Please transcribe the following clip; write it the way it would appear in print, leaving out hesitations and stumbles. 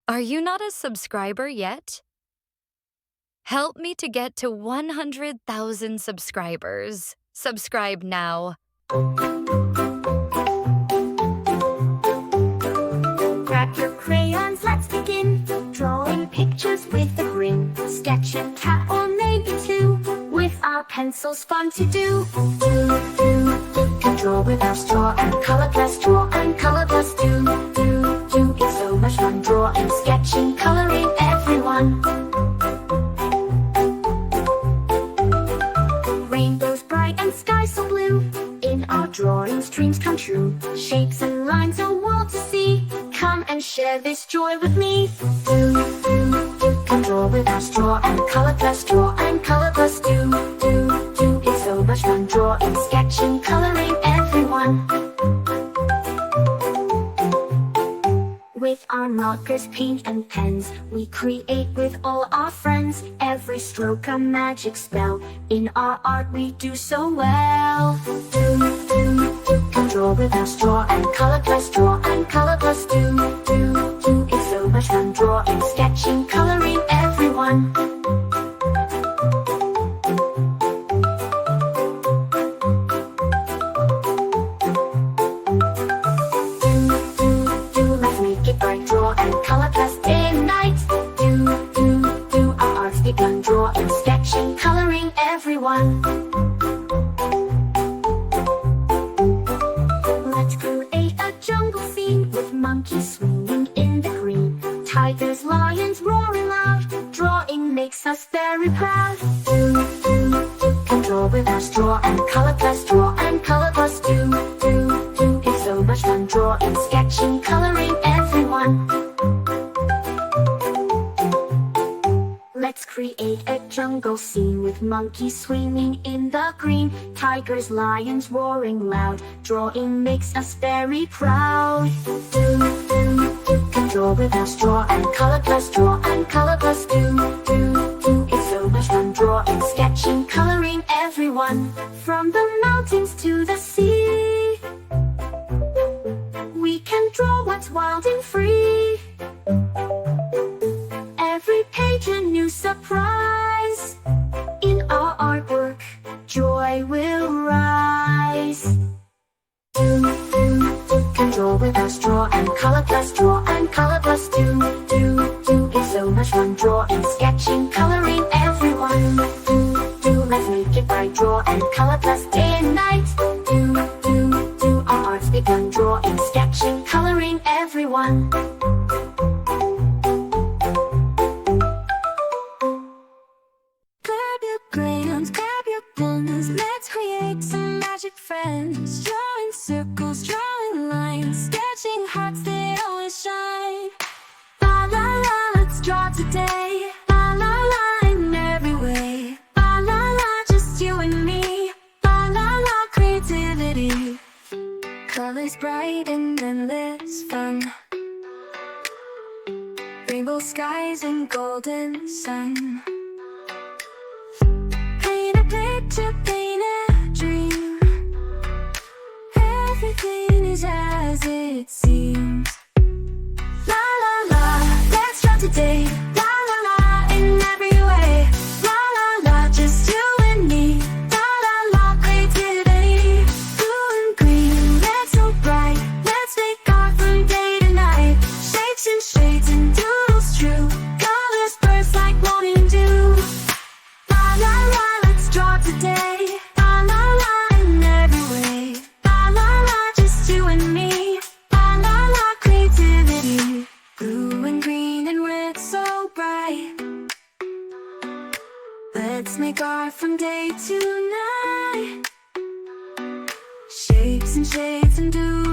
Are you not a subscriber yet? Help me to get to 100,000 subscribers. Subscribe now. Grab your crayons, let's begin. Drawing pictures with a grin. Sketch a cat or maybe two. With our pencils, fun to do. Can draw with our straw and color plus draw and color plus do. It's so much fun drawing, sketching, coloring, everyone. Rainbows bright and skies so blue. In our drawings, dreams come true. Shapes and lines, a world to see. Come and share this joy with me. Can draw with our straw and color plus draw and color plus do. It's so much fun drawing, sketching, coloring, everyone. With our markers, paint and pens, we create with all our friends. Every stroke a magic spell. In our art we do so well. Can draw with our straw and color plus draw and color plus do. It's so much fun drawing, sketching, coloring, everyone. Let's make it bright, draw and color plus day and night. Our art's begun, drawing, sketching, coloring, everyone. Let's create a jungle scene with monkeys swinging in the green. Tigers, lions roaring loud. Drawing makes us very proud. Can draw with our straw and color plus draw and color plus do. It's so much fun drawing, sketching, coloring, everyone. Let's create a jungle scene with monkeys swinging in the green. Tigers, lions roaring loud. Drawing makes us very proud. Can draw with our straw and color plus draw and color plus do. It's so much fun drawing, sketching, coloring, everyone. From the mountains to the sea, we can draw what's wild and free. Every page a new surprise. In our artwork, joy will rise. Can draw with our straw and color plus draw and color plus do. It's so much fun drawing, sketching, coloring, everyone. Let's make it bright, draw and color plus day and night. Our art's begun, drawing, sketching, coloring, everyone. Grab your crayons, grab your pens. Let's create some magic friends. Drawing circles, drawing lines, sketching hearts that always shine. La la la, let's draw today. La la la, in every way. La la la, just you and me. La la la, creativity. Colors bright and endless fun. Rainbow skies and golden sun. Paint a picture, paint a dream. Everything is as it seems. La la la, let's draw today. La la la, in every way. La la la, just you and me. La la la, creativity. Blue and green, red so bright. Let's make art from day to night. Shapes and shades and doodles true. Colors burst like morning dew. La la la, let's draw today. La la la, in every way. La la la, just you and me. La la la, creativity. Blue and green and red so bright. Let's make art from day to night. Shapes and shades and do